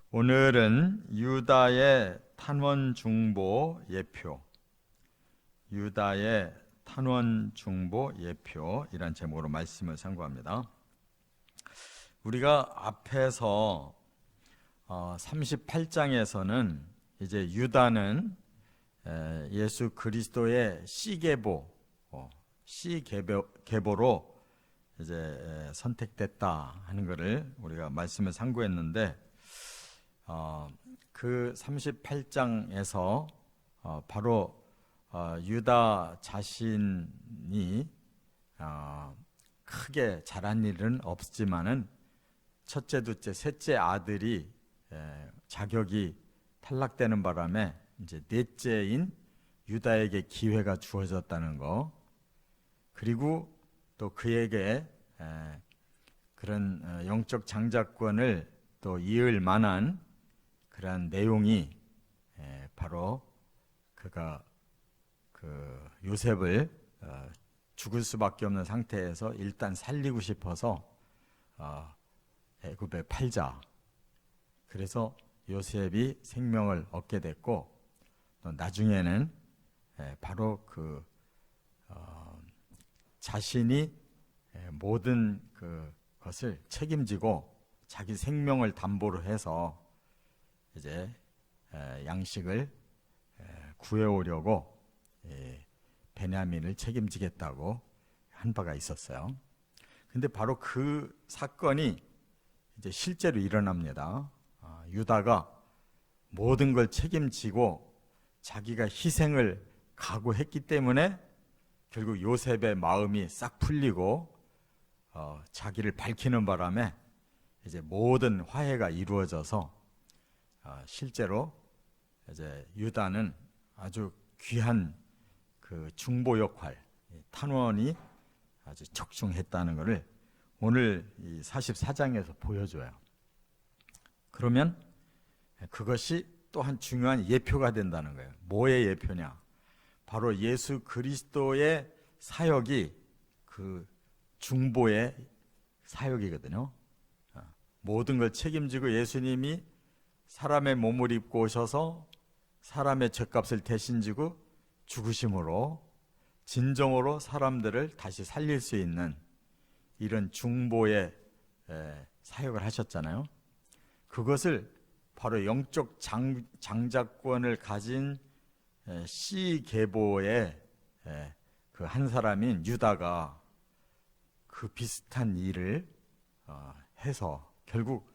오늘은 유다의 탄원 중보 예표, 유다의 탄원 중보 예표이란 제목으로 말씀을 상고합니다. 우리가 앞에서 38장에서는 이제 유다는 예수 그리스도의 시계보로 이제 선택됐다 하는 것을 우리가 말씀을 상고했는데, 그 38장에서 바로 유다 자신이 크게 잘한 일은 없지만은 첫째, 둘째, 셋째 아들이 자격이 탈락되는 바람에 이제 넷째인 유다에게 기회가 주어졌다는 거, 그리고 또 그에게 그런 영적 장자권을 또 이을 만한 그러한 내용이 바로 그가 그 요셉을 죽을 수밖에 없는 상태에서 일단 살리고 싶어서 애굽에 팔자. 그래서 요셉이 생명을 얻게 됐고, 또 나중에는 바로 그 자신이 모든 그것을 책임지고 자기 생명을 담보로 해서 이제 양식을 구해오려고 베냐민을 책임지겠다고 한 바가 있었어요. 근데 바로 그 사건이 이제 실제로 일어납니다. 유다가 모든 걸 책임지고 자기가 희생을 각오했기 때문에 결국 요셉의 마음이 싹 풀리고 자기를 밝히는 바람에 이제 모든 화해가 이루어져서 실제로 이제 유다는 아주 귀한 그 중보 역할, 탄원이 아주 적중했다는 것을 오늘 이 44장에서 보여줘요. 그러면 그것이 또한 중요한 예표가 된다는 거예요. 뭐의 예표냐? 바로 예수 그리스도의 사역이 그 중보의 사역이거든요. 모든 걸 책임지고 예수님이 사람의 몸을 입고 오셔서 사람의 죄값을 대신 지고 죽으심으로 진정으로 사람들을 다시 살릴 수 있는 이런 중보의 사역을 하셨잖아요. 그것을 바로 영적 장자권을 가진 시계보의 그 한 사람인 유다가 그 비슷한 일을 해서 결국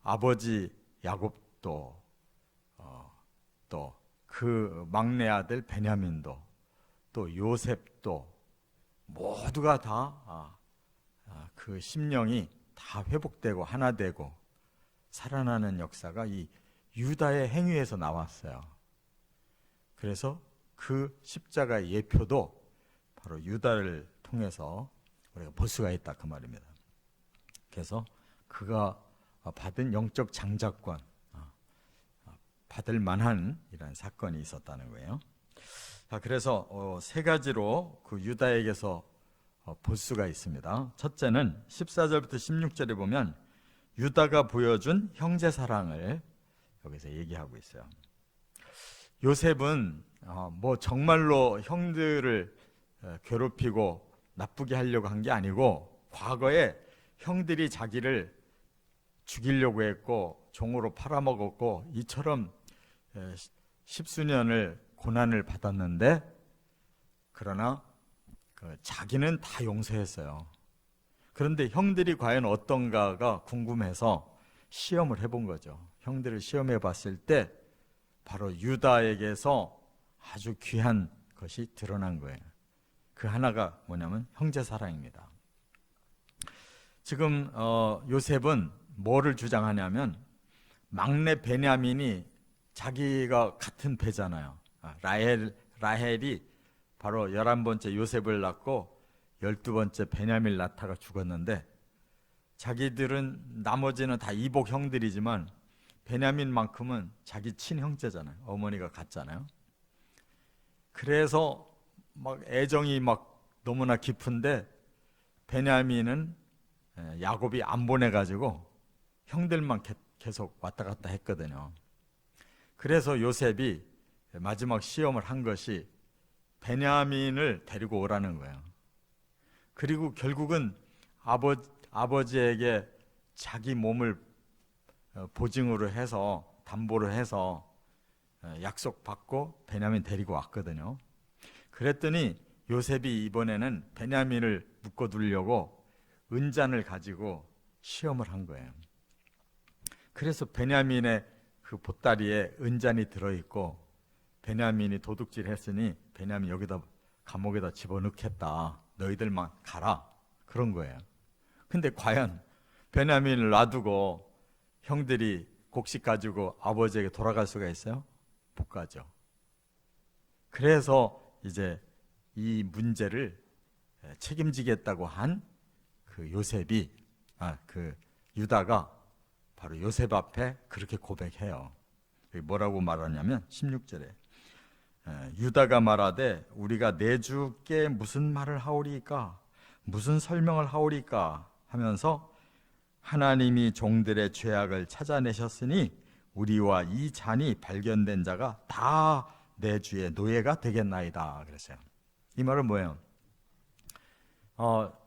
아버지 야곱도 또 그 막내 아들 베냐민도 또 요셉도 모두가 다 그 심령이 다 회복되고 하나 되고 살아나는 역사가 이 유다의 행위에서 나왔어요. 그래서 그 십자가의 예표도 바로 유다를 통해서 우리가 볼 수가 있다 그 말입니다. 그래서 그가 받은 영적 장자권, 받을 만한 이런 사건이 있었다는 거예요. 그래서 세 가지로 그 유다에게서 볼 수가 있습니다. 첫째는 14절부터 16절에 보면 유다가 보여준 형제 사랑을 여기서 얘기하고 있어요. 요셉은 뭐 정말로 형들을 괴롭히고 나쁘게 하려고 한 게 아니고, 과거에 형들이 자기를 죽이려고 했고 종으로 팔아먹었고 이처럼 십수년을 고난을 받았는데, 그러나 자기는 다 용서했어요. 그런데 형들이 과연 어떤가가 궁금해서 시험을 해본 거죠. 형들을 시험해 봤을 때 바로 유다에게서 아주 귀한 것이 드러난 거예요. 그 하나가 뭐냐면 형제 사랑입니다. 지금 요셉은 뭐를 주장하냐면, 막내 베냐민이 자기가 같은 배잖아요. 라헬이 바로 11번째 요셉을 낳고 12번째 베냐민을 낳다가 죽었는데, 자기들은 나머지는 다 이복 형들이지만 베냐민만큼은 자기 친형제잖아요. 어머니가 같잖아요. 그래서 막 애정이 막 너무나 깊은데 베냐민은 야곱이 안 보내가지고 형들만 계속 왔다 갔다 했거든요. 그래서 요셉이 마지막 시험을 한 것이 베냐민을 데리고 오라는 거예요. 그리고 결국은 아버지에게 자기 몸을 보증으로 해서, 담보로 해서 약속받고 베냐민 데리고 왔거든요. 그랬더니 요셉이 이번에는 베냐민을 묶어두려고 은잔을 가지고 시험을 한 거예요. 그래서 베냐민의 그 보따리에 은잔이 들어있고, 베냐민이 도둑질 했으니 베냐민 여기다 감옥에다 집어넣겠다, 너희들만 가라, 그런 거예요. 근데 과연 베냐민을 놔두고 형들이 곡식 가지고 아버지에게 돌아갈 수가 있어요? 못 가죠. 그래서 이제 이 문제를 책임지겠다고 한 그 요셉이, 그 유다가 바로 요셉 앞에 그렇게 고백해요. 뭐라고 말하냐면 16절에 유다가 말하되 우리가 내 주께 무슨 말을 하오리까, 무슨 설명을 하오리까 하면서 하나님이 종들의 죄악을 찾아내셨으니 우리와 이 잔이 발견된 자가 다 내 주의 노예가 되겠나이다 그랬어요. 이 말은 뭐예요?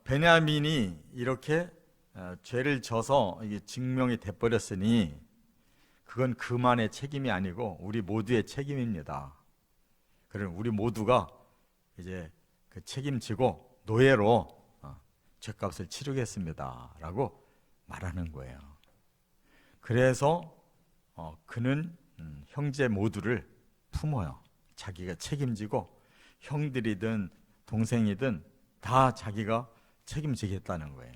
베냐민이 이렇게 죄를 져서 이게 증명이 돼버렸으니 그건 그만의 책임이 아니고 우리 모두의 책임입니다. 그럼 우리 모두가 이제 그 책임지고 노예로 죄값을 치르겠습니다 라고 말하는 거예요. 그래서 그는 형제 모두를 품어요. 자기가 책임지고 형들이든 동생이든 다 자기가 책임지겠다는 거예요.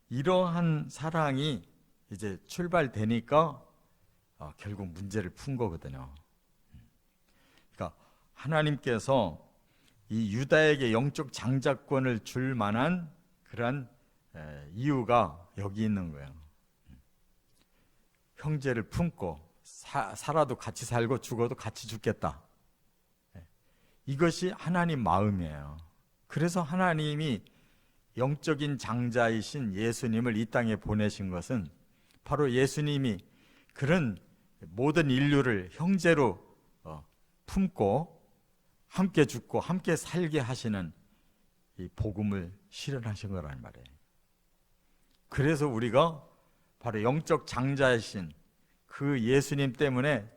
이러한 사랑이 이제 출발되니까 결국 문제를 푼 거거든요. 그러니까 하나님께서 이 유다에게 영적 장자권을 줄 만한 그런 이유가 여기 있는 거예요. 형제를 품고 살아도 같이 살고 죽어도 같이 죽겠다. 이것이 하나님 마음이에요. 그래서 하나님이 영적인 장자이신 예수님을 이 땅에 보내신 것은 바로 예수님이 그런 모든 인류를 형제로 품고 함께 죽고 함께 살게 하시는 이 복음을 실현하신 거란 말이에요. 그래서 우리가 바로 영적 장자이신 그 예수님 때문에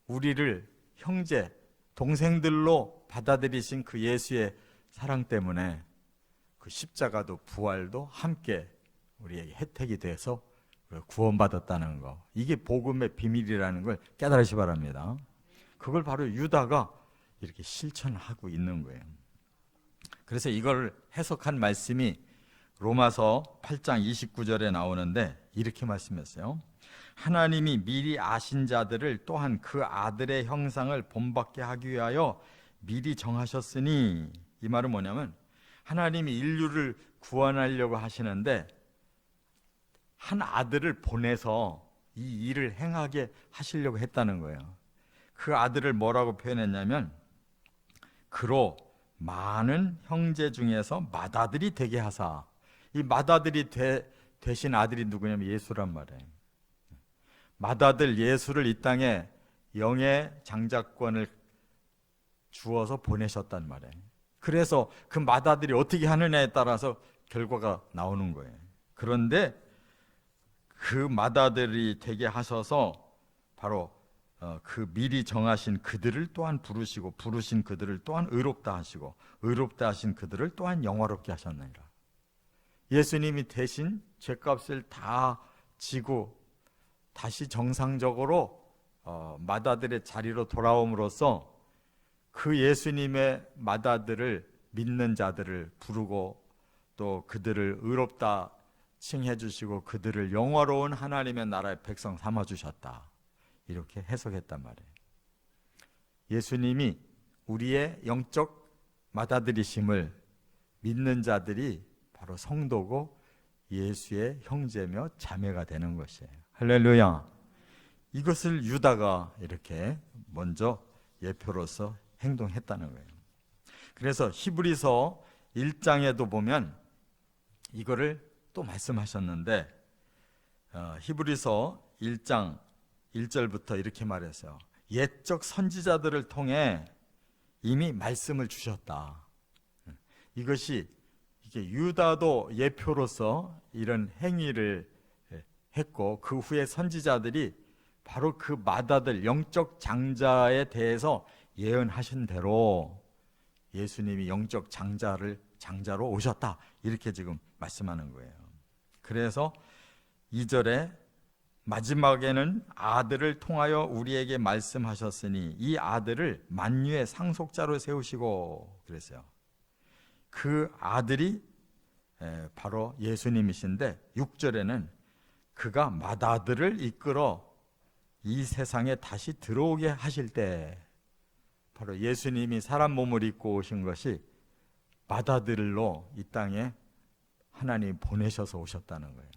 우리를 형제, 동생들로 받아들이신 그 예수의 사랑 때문에 그 십자가도 부활도 함께 우리에게 혜택이 돼서 구원받았다는 거, 이게 복음의 비밀이라는 걸 깨달으시 바랍니다. 그걸 바로 유다가 이렇게 실천하고 있는 거예요. 그래서 이걸 해석한 말씀이 로마서 8장 29절에 나오는데 이렇게 말씀했어요. 하나님이 미리 아신 자들을 또한 그 아들의 형상을 본받게 하기 위하여 미리 정하셨으니, 이 말은 뭐냐면 하나님이 인류를 구원하려고 하시는데 한 아들을 보내서 이 일을 행하게 하시려고 했다는 거예요. 그 아들을 뭐라고 표현했냐면 그로 많은 형제 중에서 맏아들이 되게 하사. 이 맏아들이 되신 아들이 누구냐면 예수란 말이에요. 맏아들 예수를 이 땅에 영의 장자권을 주어서 보내셨단 말이에요. 그래서 그 맏아들이 어떻게 하느냐에 따라서 결과가 나오는 거예요. 그런데 그 맏아들이 되게 하셔서 바로 그 미리 정하신 그들을 또한 부르시고 부르신 그들을 또한 의롭다 하시고 의롭다 하신 그들을 또한 영화롭게 하셨느니라. 예수님이 대신 죄값을 다 지고 다시 정상적으로 맏아들의 자리로 돌아옴으로써 그 예수님의 맏아들을 믿는 자들을 부르고 또 그들을 의롭다 칭해 주시고 그들을 영화로운 하나님의 나라의 백성 삼아 주셨다. 이렇게 해석했단 말이에요. 예수님이 우리의 영적 맏아들이심을 믿는 자들이 바로 성도고 예수의 형제며 자매가 되는 것이에요. 할렐루야. 이것을 유다가 이렇게 먼저 예표로서 행동했다는 거예요. 그래서 히브리서 1장에도 보면 이거를 또 말씀하셨는데 히브리서 1장 1절부터 이렇게 말했어요. 옛적 선지자들을 통해 이미 말씀을 주셨다. 이것이 이게 유다도 예표로서 이런 행위를 했고, 그 후에 선지자들이 바로 그 맏아들 영적 장자에 대해서 예언하신 대로 예수님이 영적 장자로 오셨다, 이렇게 지금 말씀하는 거예요. 그래서 2절에 마지막에는 아들을 통하여 우리에게 말씀하셨으니 이 아들을 만유의 상속자로 세우시고 그랬어요. 그 아들이 바로 예수님이신데, 6절에는 그가 맏아들을 이끌어 이 세상에 다시 들어오게 하실 때, 바로 예수님이 사람 몸을 입고 오신 것이 맏아들로 이 땅에 하나님 보내셔서 오셨다는 거예요.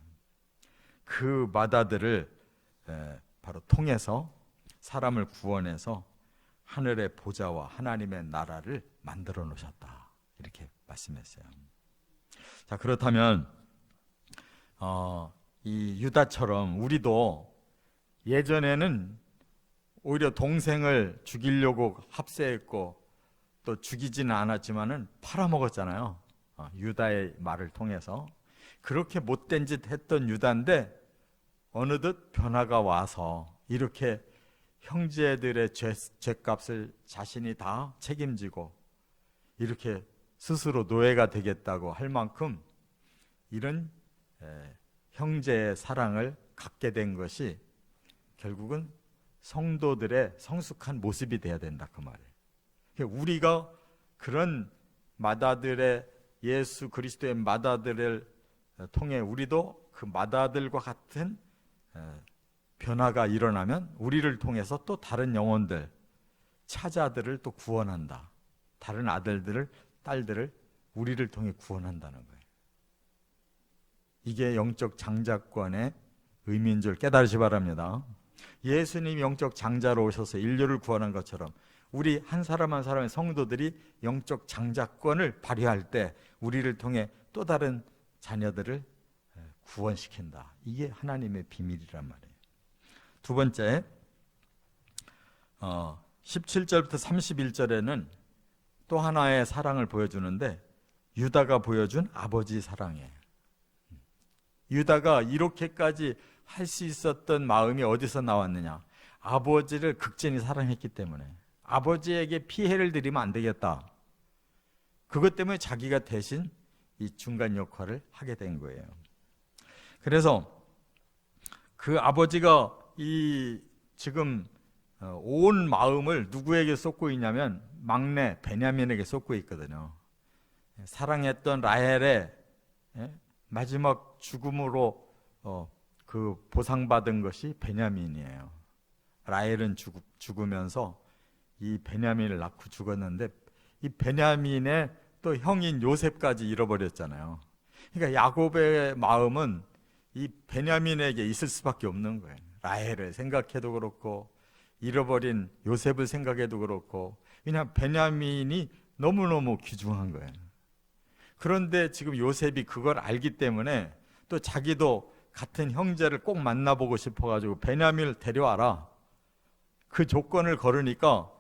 그 맏아들을 바로 통해서 사람을 구원해서 하늘의 보좌와 하나님의 나라를 만들어 놓으셨다, 이렇게 말씀했어요. 자, 그렇다면 이 유다처럼 우리도 예전에는 오히려 동생을 죽이려고 합세했고 또 죽이지는 않았지만은 팔아먹었잖아요. 유다의 말을 통해서. 그렇게 못된 짓 했던 유다인데 어느덧 변화가 와서 이렇게 형제들의 죄값을 자신이 다 책임지고 이렇게 스스로 노예가 되겠다고 할 만큼 이런 형제의 사랑을 갖게 된 것이 결국은 성도들의 성숙한 모습이 돼야 된다, 그 말이에요. 우리가 그런 맏아들의 예수 그리스도의 맏아들을 통해 우리도 그 맏아들과 같은 변화가 일어나면 우리를 통해서 또 다른 영혼들, 차자들을 또 구원한다. 다른 아들들을, 딸들을 우리를 통해 구원한다는 거예요. 이게 영적 장자권의 의미인 줄 깨달으시 바랍니다. 예수님이 영적 장자로 오셔서 인류를 구원한 것처럼 우리 한 사람 한 사람의 성도들이 영적 장자권을 발휘할 때 우리를 통해 또 다른 자녀들을 구원시킨다. 이게 하나님의 비밀이란 말이에요. 두 번째, 17절부터 31절에는 또 하나의 사랑을 보여주는데 유다가 보여준 아버지 사랑이에요. 유다가 이렇게까지 할 수 있었던 마음이 어디서 나왔느냐? 아버지를 극진히 사랑했기 때문에. 아버지에게 피해를 드리면 안 되겠다. 그것 때문에 자기가 대신 이 중간 역할을 하게 된 거예요. 그래서 그 아버지가 이 지금 온 마음을 누구에게 쏟고 있냐면 막내 베냐민에게 쏟고 있거든요. 사랑했던 라헬의 마지막 죽음으로 그 보상받은 것이 베냐민이에요. 라헬은 죽으면서 이 베냐민을 낳고 죽었는데 이 베냐민의 또 형인 요셉까지 잃어버렸잖아요. 그러니까 야곱의 마음은 이 베냐민에게 있을 수밖에 없는 거예요. 라헬을 생각해도 그렇고 잃어버린 요셉을 생각해도 그렇고, 그냥 베냐민이 너무너무 귀중한 거예요. 그런데 지금 요셉이 그걸 알기 때문에 또 자기도 같은 형제를 꼭 만나보고 싶어가지고 베냐민을 데려와라, 그 조건을 걸으니까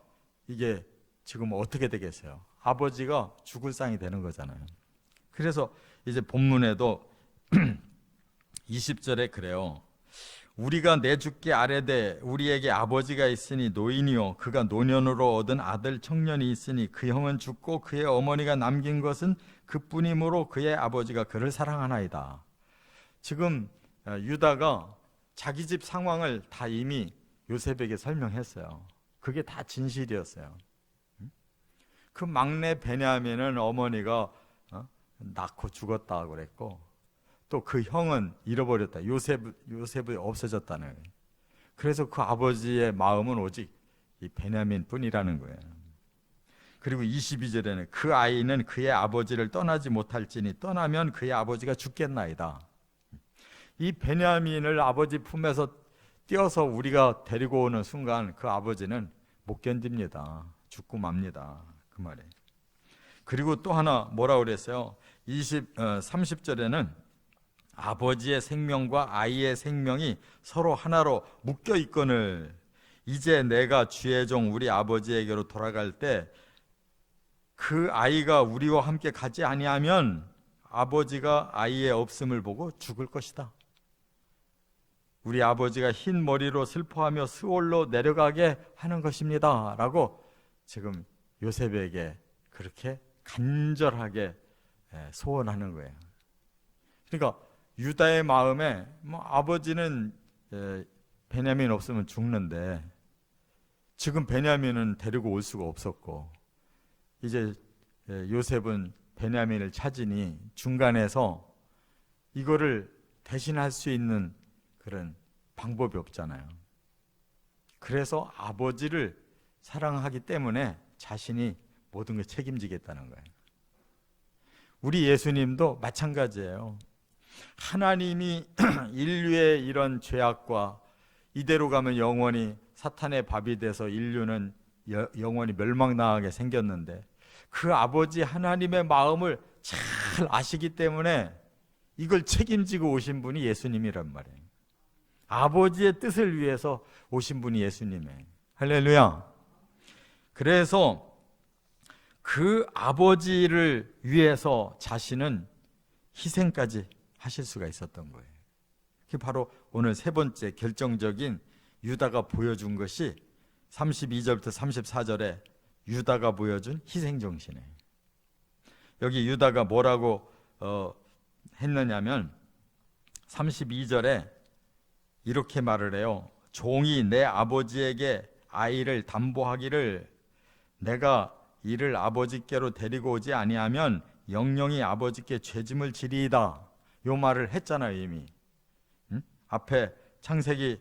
이게 지금 어떻게 되겠어요? 아버지가 죽을 상이 되는 거잖아요. 그래서 이제 본문에도 20절에 그래요. 우리가 내주께 아뢰되 우리에게 아버지가 있으니 노인이요 그가 노년으로 얻은 아들 청년이 있으니 그 형은 죽고 그의 어머니가 남긴 것은 그뿐이므로 그의 아버지가 그를 사랑하나이다. 지금 유다가 자기 집 상황을 다 이미 요셉에게 설명했어요. 그게 다 진실이었어요. 그 막내 베냐민은 어머니가 낳고 죽었다고 그랬고, 또 그 형은 잃어버렸다. 요셉이 없어졌다는 거예요. 그래서 그 아버지의 마음은 오직 이 베냐민 뿐이라는 거예요. 그리고 22절에는 그 아이는 그의 아버지를 떠나지 못할지니 떠나면 그의 아버지가 죽겠나이다. 이 베냐민을 아버지 품에서 띄어서 우리가 데리고 오는 순간 그 아버지는 못 견딥니다. 죽고 맙니다. 그 말이에요. 그리고 또 하나 뭐라고 그랬어요? 30절에는 아버지의 생명과 아이의 생명이 서로 하나로 묶여 있거늘 이제 내가 주의 종 우리 아버지에게로 돌아갈 때 그 아이가 우리와 함께 가지 아니하면 아버지가 아이의 없음을 보고 죽을 것이다. 우리 아버지가 흰 머리로 슬퍼하며 스올로 내려가게 하는 것입니다 라고 지금 요셉에게 그렇게 간절하게 소원하는 거예요. 그러니까 유다의 마음에 아버지는 베냐민 없으면 죽는데 지금 베냐민은 데리고 올 수가 없었고 이제 요셉은 베냐민을 찾으니 중간에서 이거를 대신할 수 있는 그런 방법이 없잖아요. 그래서 아버지를 사랑하기 때문에 자신이 모든 걸 책임지겠다는 거예요. 우리 예수님도 마찬가지예요. 하나님이 인류의 이런 죄악과 이대로 가면 영원히 사탄의 밥이 돼서 인류는 영원히 멸망당하게 생겼는데 그 아버지 하나님의 마음을 잘 아시기 때문에 이걸 책임지고 오신 분이 예수님이란 말이에요. 아버지의 뜻을 위해서 오신 분이 예수님이에요. 할렐루야. 그래서 그 아버지를 위해서 자신은 희생까지 하실 수가 있었던 거예요. 그게 바로 오늘 세 번째 결정적인 유다가 보여준 것이 32절부터 34절에 유다가 보여준 희생정신이에요. 여기 유다가 뭐라고 했느냐면 32절에 이렇게 말을 해요. 종이 내 아버지에게 아이를 담보하기를 내가 이를 아버지께로 데리고 오지 아니하면 영영이 아버지께 죄짐을 지리이다. 요 말을 했잖아요 이미. 앞에 창세기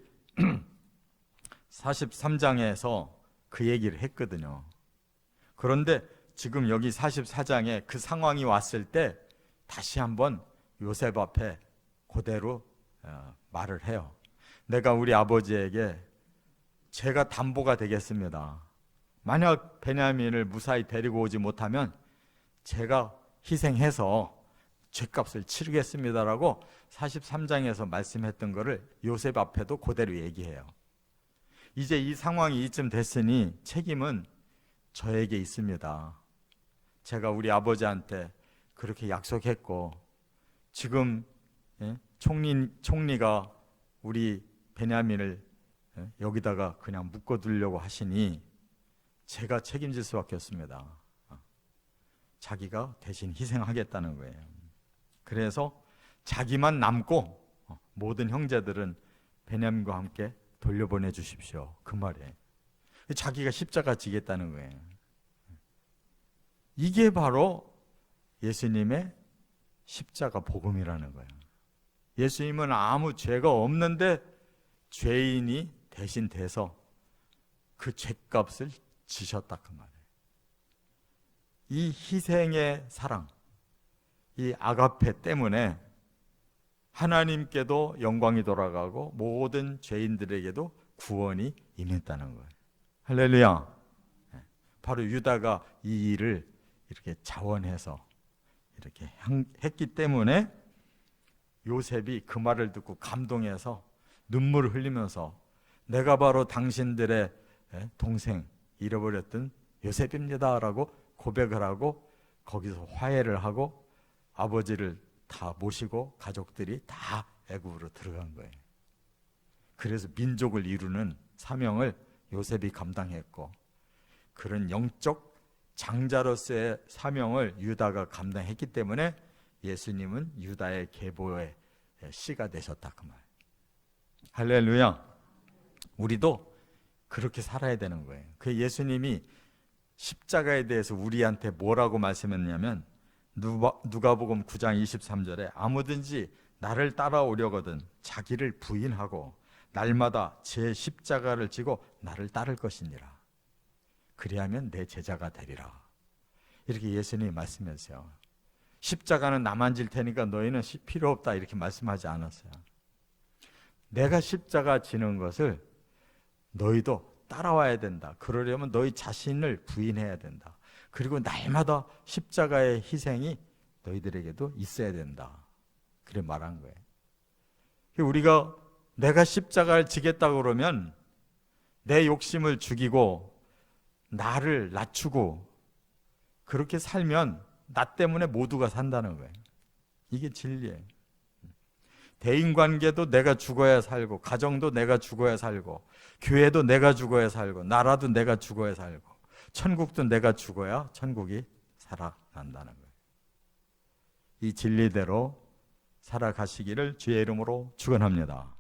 43장에서 그 얘기를 했거든요. 그런데 지금 여기 44장에 그 상황이 왔을 때 다시 한번 요셉 앞에 그대로 말을 해요. 내가 우리 아버지에게 제가 담보가 되겠습니다. 만약 베냐민을 무사히 데리고 오지 못하면 제가 희생해서 죄값을 치르겠습니다라고 43장에서 말씀했던 것을 요셉 앞에도 그대로 얘기해요. 이제 이 상황이 이쯤 됐으니 책임은 저에게 있습니다. 제가 우리 아버지한테 그렇게 약속했고 지금 총리가 우리 베냐민을 여기다가 그냥 묶어두려고 하시니 제가 책임질 수밖에 없습니다. 자기가 대신 희생하겠다는 거예요. 그래서 자기만 남고 모든 형제들은 베냐민과 함께 돌려보내 주십시오. 그 말이에요. 자기가 십자가 지겠다는 거예요. 이게 바로 예수님의 십자가 복음이라는 거예요. 예수님은 아무 죄가 없는데 죄인이 대신 돼서 그 죄값을 지셨다 그 말이에요. 이 희생의 사랑, 이 아가페 때문에 하나님께도 영광이 돌아가고 모든 죄인들에게도 구원이 임했다는 거예요. 할렐루야. 바로 유다가 이 일을 이렇게 자원해서 이렇게 했기 때문에 요셉이 그 말을 듣고 감동해서 눈물을 흘리면서 내가 바로 당신들의 동생 잃어버렸던 요셉입니다 라고 고백을 하고 거기서 화해를 하고 아버지를 다 모시고 가족들이 다 애굽으로 들어간 거예요. 그래서 민족을 이루는 사명을 요셉이 감당했고 그런 영적 장자로서의 사명을 유다가 감당했기 때문에 예수님은 유다의 계보의 씨가 되셨다 그 말. 할렐루야. 우리도 그렇게 살아야 되는 거예요. 그 예수님이 십자가에 대해서 우리한테 뭐라고 말씀했냐면 누가복음 9장 23절에 아무든지 나를 따라오려거든 자기를 부인하고 날마다 제 십자가를 지고 나를 따를 것이니라. 그리하면 내 제자가 되리라. 이렇게 예수님이 말씀하세요. 십자가는 나만 질 테니까 너희는 필요 없다 이렇게 말씀하지 않았어요. 내가 십자가 지는 것을 너희도 따라와야 된다. 그러려면 너희 자신을 부인해야 된다. 그리고 날마다 십자가의 희생이 너희들에게도 있어야 된다. 그래 말한 거예요. 우리가 내가 십자가를 지겠다 그러면 내 욕심을 죽이고 나를 낮추고 그렇게 살면 나 때문에 모두가 산다는 거예요. 이게 진리예요. 대인관계도 내가 죽어야 살고, 가정도 내가 죽어야 살고, 교회도 내가 죽어야 살고, 나라도 내가 죽어야 살고, 천국도 내가 죽어야 천국이 살아난다는 거예요. 이 진리대로 살아가시기를 주의 이름으로 축원합니다.